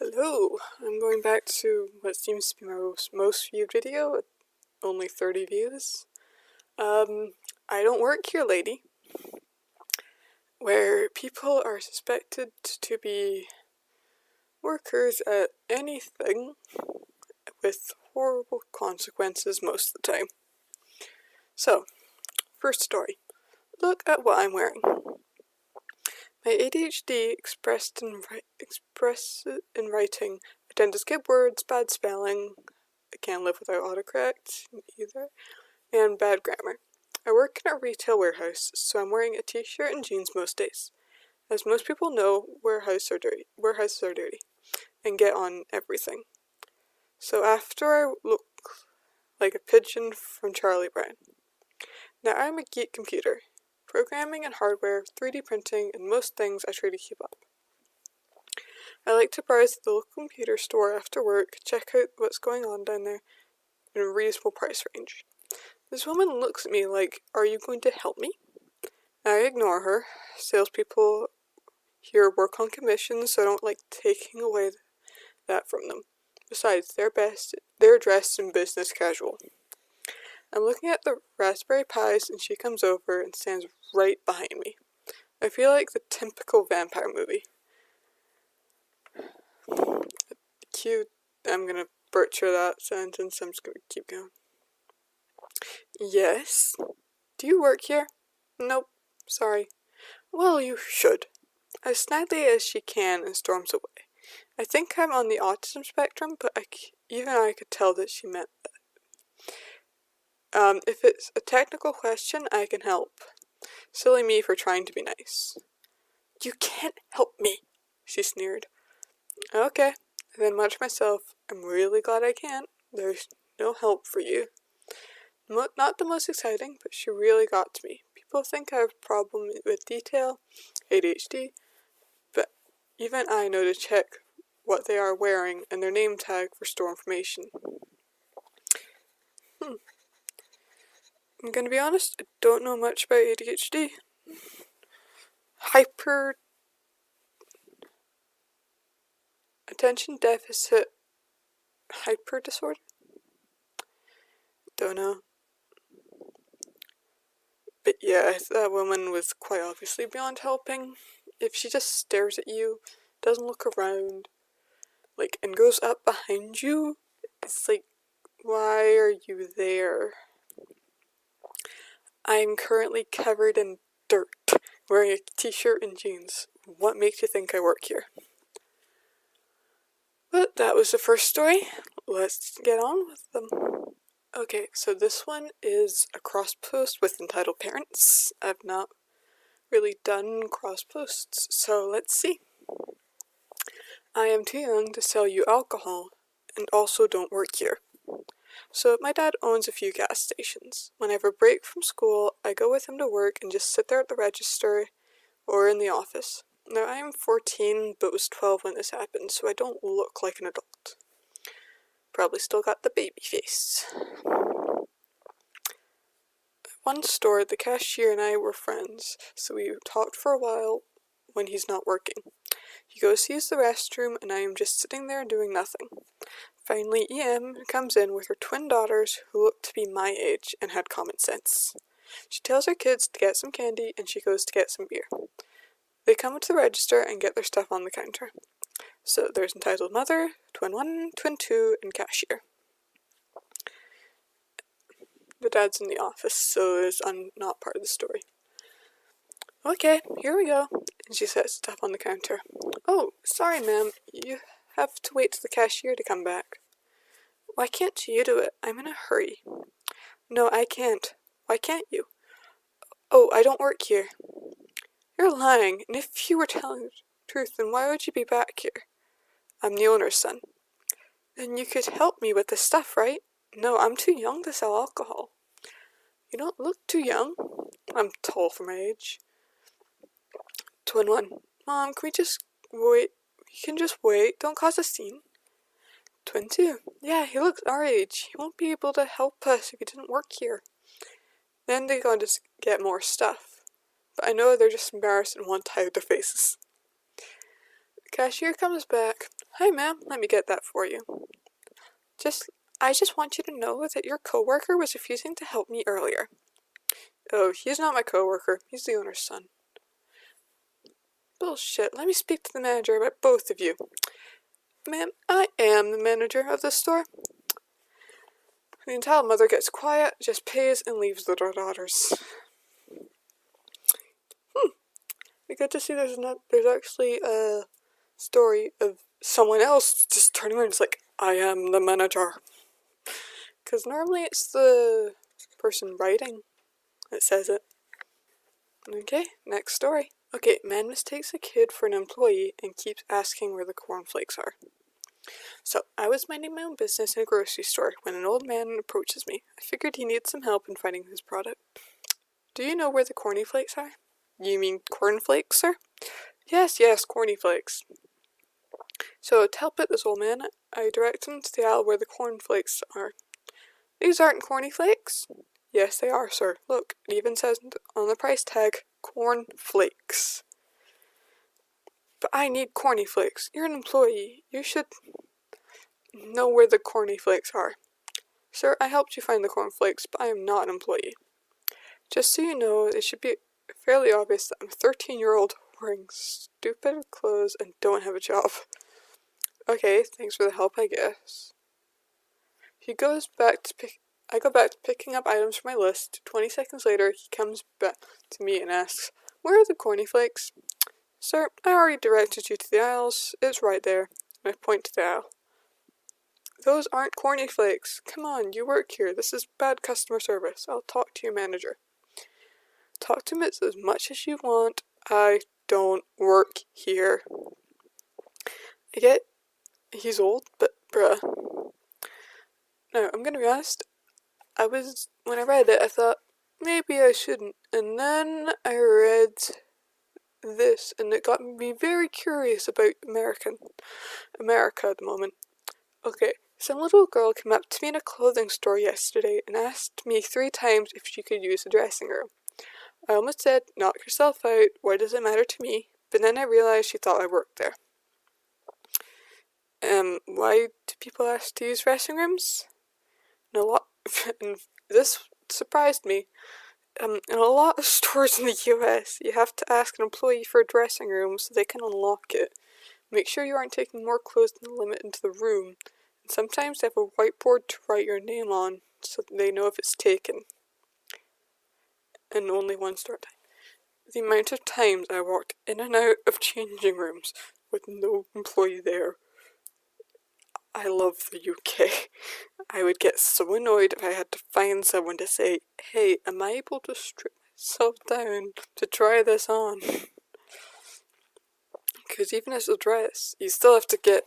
Hello, I'm going back to what seems to be my most viewed video, at only 30 views. I don't work here, lady, where people are suspected to be workers at anything with horrible consequences most of the time. So, first story. Look at what I'm wearing. My ADHD expressed in writing. I tend to skip words, bad spelling. I can't live without autocorrect either, and bad grammar. I work in a retail warehouse, so I'm wearing a t-shirt and jeans most days. As most people know, warehouses are dirty and get on everything. So after I look like a pigeon from Charlie Brown. Now I'm a geek computer. Programming and hardware, 3D printing, and most things I try to keep up. I like to browse the local computer store after work, check out what's going on down there in a reasonable price range. This woman looks at me like, "Are you going to help me?" I ignore her. Salespeople here work on commission, so I don't like taking away that from them. Besides, they're dressed in business casual. I'm looking at the raspberry pies and she comes over and stands right behind me. I feel like the typical vampire movie. Cute. I'm gonna butcher that sentence. I'm just gonna keep going. Yes? Do you work here? Nope. Sorry. Well, you should. As snidely as she can and storms away. I think I'm on the autism spectrum, but even I could tell that she meant that. If it's a technical question, I can help. Silly me for trying to be nice. You can't help me, she sneered. Okay, then much myself, I'm really glad I can't. There's no help for you. Not the most exciting, but she really got to me. People think I have a problem with detail, ADHD, but even I know to check what they are wearing and their name tag for store information. I'm gonna be honest, I don't know much about ADHD. Attention deficit hyper disorder? Don't know. But yeah, that woman was quite obviously beyond helping. If she just stares at you, doesn't look around, and goes up behind you, it's like, why are you there? I'm currently covered in dirt, wearing a t-shirt and jeans. What makes you think I work here? But that was the first story. Let's get on with them. Okay, so this one is a cross post with entitled parents. I've not really done cross posts, so let's see. I am too young to sell you alcohol, and also don't work here. So my dad owns a few gas stations. When I have a break from school, I go with him to work and just sit there at the register or in the office. Now I am 14, but was 12 when this happened, so I don't look like an adult. Probably still got the baby face. At one store, the cashier and I were friends, so we talked for a while when he's not working. He goes to use the restroom, and I am just sitting there doing nothing. Finally, EM comes in with her twin daughters who looked to be my age and had common sense. She tells her kids to get some candy, and she goes to get some beer. They come to the register and get their stuff on the counter. So there's entitled mother, twin 1, twin 2, and cashier. The dad's in the office, so it's not part of the story. Okay, here we go. And she sets stuff on the counter. Oh, sorry ma'am, you have to wait for the cashier to come back. Why can't you do it? I'm in a hurry. No, I can't. Why can't you? Oh, I don't work here. You're lying, and if you were telling the truth, then why would you be back here? I'm the owner's son. Then you could help me with the stuff, right? No, I'm too young to sell alcohol. You don't look too young. I'm tall for my age. Twin 1. Mom, can we just wait? You can just wait. Don't cause a scene. Twin 2. Yeah, he looks our age. He won't be able to help us if he didn't work here. Then they go to get more stuff. But I know they're just embarrassed and want to hide their faces. The cashier comes back. Hi ma'am, let me get that for you. I just want you to know that your coworker was refusing to help me earlier. Oh, he's not my coworker. He's the owner's son. Bullshit. Let me speak to the manager about both of you. Ma'am, I am the manager of the store. The entire mother gets quiet, just pays, and leaves the daughters. I get to see there's actually a story of someone else just turning around and it's like, I am the manager. Because normally it's the person writing that says it. Okay, next story. Okay, man mistakes a kid for an employee and keeps asking where the cornflakes are. So, I was minding my own business in a grocery store when an old man approaches me. I figured he needed some help in finding his product. Do you know where the corny flakes are? You mean cornflakes, sir? Yes, corny flakes. So, to help out this old man, I direct him to the aisle where the cornflakes are. These aren't corny flakes? Yes, they are, sir. Look, it even says on the price tag, corn flakes. But I need corny flakes. You're an employee. You should know where the corny flakes are. Sir, I helped you find the corn flakes, but I am not an employee. Just so you know, it should be fairly obvious that I'm a 13-year-old wearing stupid clothes and don't have a job. Okay, thanks for the help, I guess. I go back to picking up items from my list. 20 seconds later, he comes back to me and asks, where are the corny flakes? Sir, I already directed you to the aisles. It's right there. And I point to the aisle. Those aren't corny flakes. Come on, you work here. This is bad customer service. I'll talk to your manager. Talk to him as much as you want. I don't work here. I get he's old, but bruh. No, I'm gonna be honest. When I read it, I thought, maybe I shouldn't. And then I read this, and it got me very curious about America at the moment. Okay, some little girl came up to me in a clothing store yesterday and asked me 3 times if she could use the dressing room. I almost said, knock yourself out, why does it matter to me? But then I realized she thought I worked there. Why do people ask to use dressing rooms? And this surprised me. In a lot of stores in the US, you have to ask an employee for a dressing room so they can unlock it. Make sure you aren't taking more clothes than the limit into the room. And sometimes they have a whiteboard to write your name on so that they know if it's taken. And only one store time. The amount of times I walked in and out of changing rooms with no employee there. I love the UK. I would get so annoyed if I had to find someone to say, hey, am I able to strip myself down to try this on? Because even as a dress, you still have to get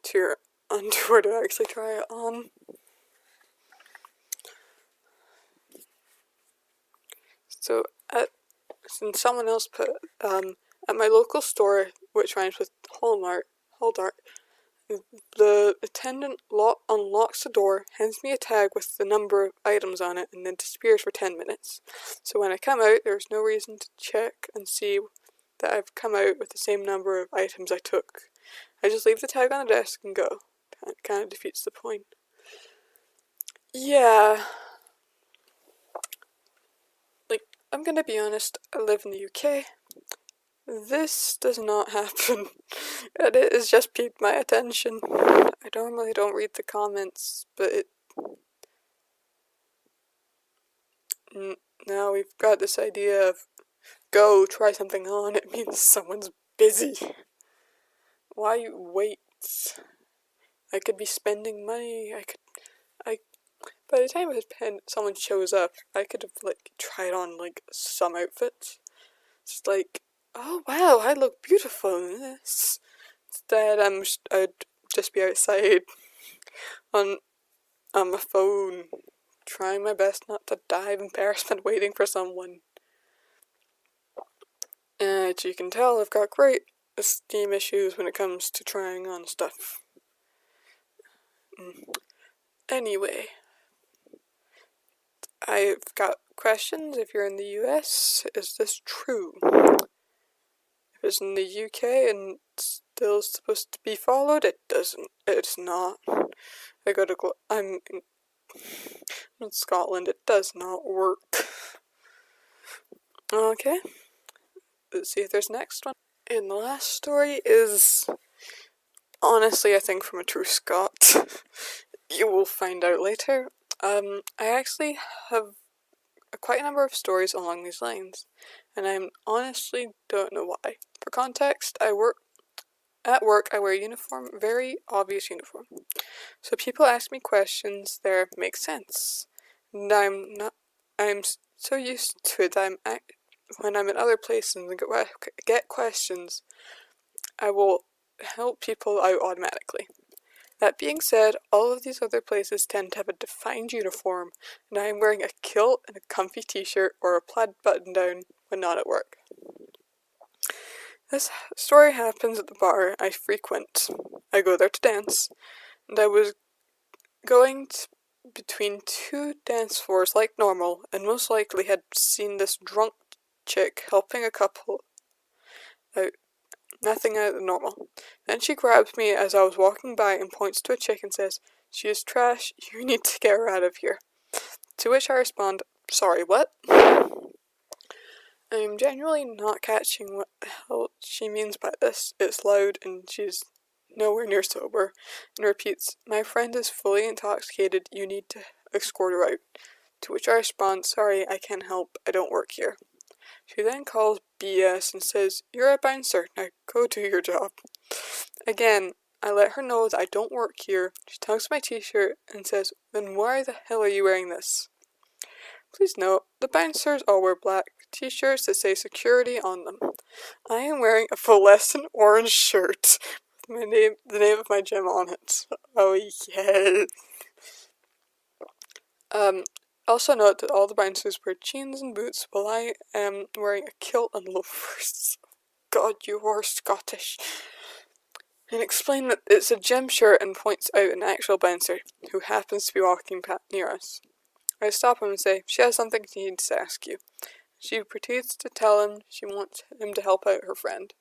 to your underwear to actually try it on. So, since someone else put, at my local store, which rhymes with Hallmark, the attendant unlocks the door, hands me a tag with the number of items on it, and then disappears for 10 minutes. So when I come out, there's no reason to check and see that I've come out with the same number of items I took. I just leave the tag on the desk and go. It kind of defeats the point. Yeah. I'm gonna be honest, I live in the UK. This does not happen, and it has just piqued my attention. I normally don't read the comments, but now we've got this idea of go try something on, it means someone's busy. Why wait? I could be spending money, by the time someone shows up, I could have, tried on, some outfits. Just oh wow, I look beautiful in this. Instead, I'd just be outside on my phone, trying my best not to die of embarrassment waiting for someone. As you can tell, I've got great esteem issues when it comes to trying on stuff. Anyway, I've got questions. If you're in the US, is this true? If it's in the UK and still supposed to be followed? It doesn't. It's not. I go to I'm in Scotland. It does not work. Okay. Let's see if there's next one. And the last story is honestly, I think, from a true Scot. You will find out later. I actually have quite a number of stories along these lines, and I honestly don't know why. For context, I wear a uniform, very obvious uniform. So people ask me questions there make sense. And I'm so used to it that when I'm in other places and get questions, I will help people out automatically. That being said, all of these other places tend to have a defined uniform, and I am wearing a kilt and a comfy t-shirt or a plaid button-down when not at work. This story happens at the bar I frequent. I go there to dance, and I was going between two dance floors like normal, and most likely had seen this drunk chick helping a couple out. Nothing out of the normal. Then she grabs me as I was walking by and points to a chick and says, "She is trash, you need to get her out of here." To which I respond, "Sorry, what?" I am genuinely not catching what the hell she means by this. It's loud and she's nowhere near sober, and repeats, "My friend is fully intoxicated, you need to escort her out." To which I respond, "Sorry, I can't help, I don't work here." She then calls BS and says, "You're a bouncer, now go do your job." Again, I let her know that I don't work here. She tugs my t-shirt and says, "Then why the hell are you wearing this?" Please note, the bouncers all wear black t-shirts that say security on them. I am wearing a fluorescent orange shirt with the name of my gym on it. Oh yeah. Also note that all the bouncers wear jeans and boots while I am wearing a kilt and loafers. God, you are Scottish. And explain that it's a gym shirt and points out an actual bouncer who happens to be walking near us. I stop him and say, "She has something she needs to ask you." She proceeds to tell him she wants him to help out her friend.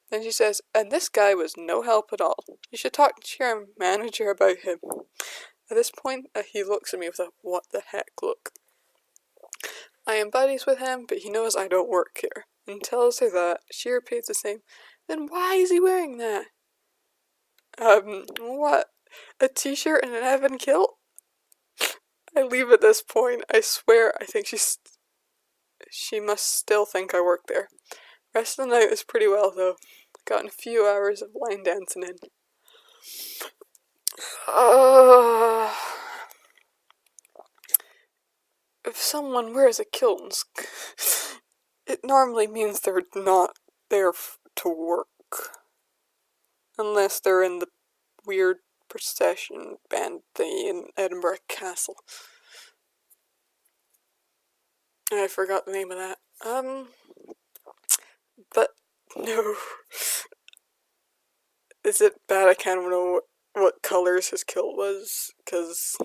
Then she says, "And this guy was no help at all. You should talk to your manager about him." At this point, he looks at me with a "what the heck" look. I am buddies with him, but he knows I don't work here, and tells her that. She repeats the same. "Then why is he wearing that?" What? A t-shirt and an Evan kilt? I leave at this point. I swear, I think she must still think I work there. Rest of the night was pretty well, though. Gotten a few hours of line dancing in. If someone wears a kilt, it normally means they're not there to work. Unless they're in the weird procession band thingy in Edinburgh Castle. I forgot the name of that. But no. Is it bad I can't know what colors his kilt was? Cause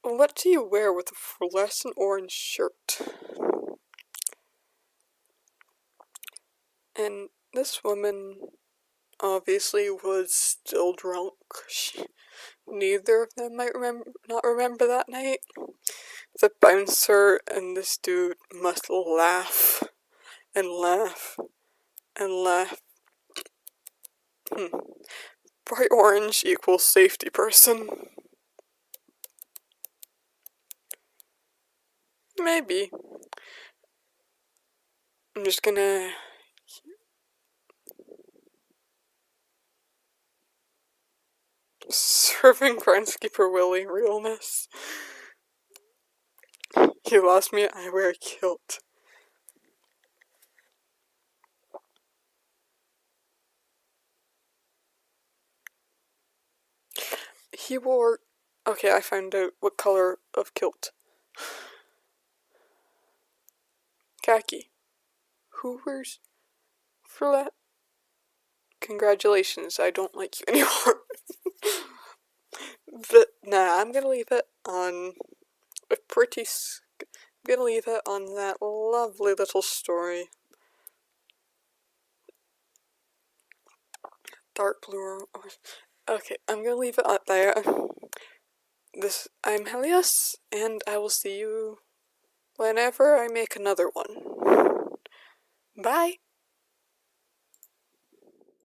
what do you wear with a fluorescent orange shirt? And this woman obviously was still drunk. Neither of them might not remember that night. The bouncer and this dude must laugh and laugh and laugh. Bright orange equals safety person. Maybe. I'm just gonna... Serving groundskeeper Willie realness. He lost me, I wear a kilt. He wore... Okay, I found out what color of kilt. Khaki. Who wears... For that? Congratulations, I don't like you anymore. But, nah, I'm gonna leave it on a pretty... I'm gonna leave it on that lovely little story. dark blue or orange. Okay, I'm gonna leave it up there. I'm Helios, and I will see you whenever I make another one. Bye!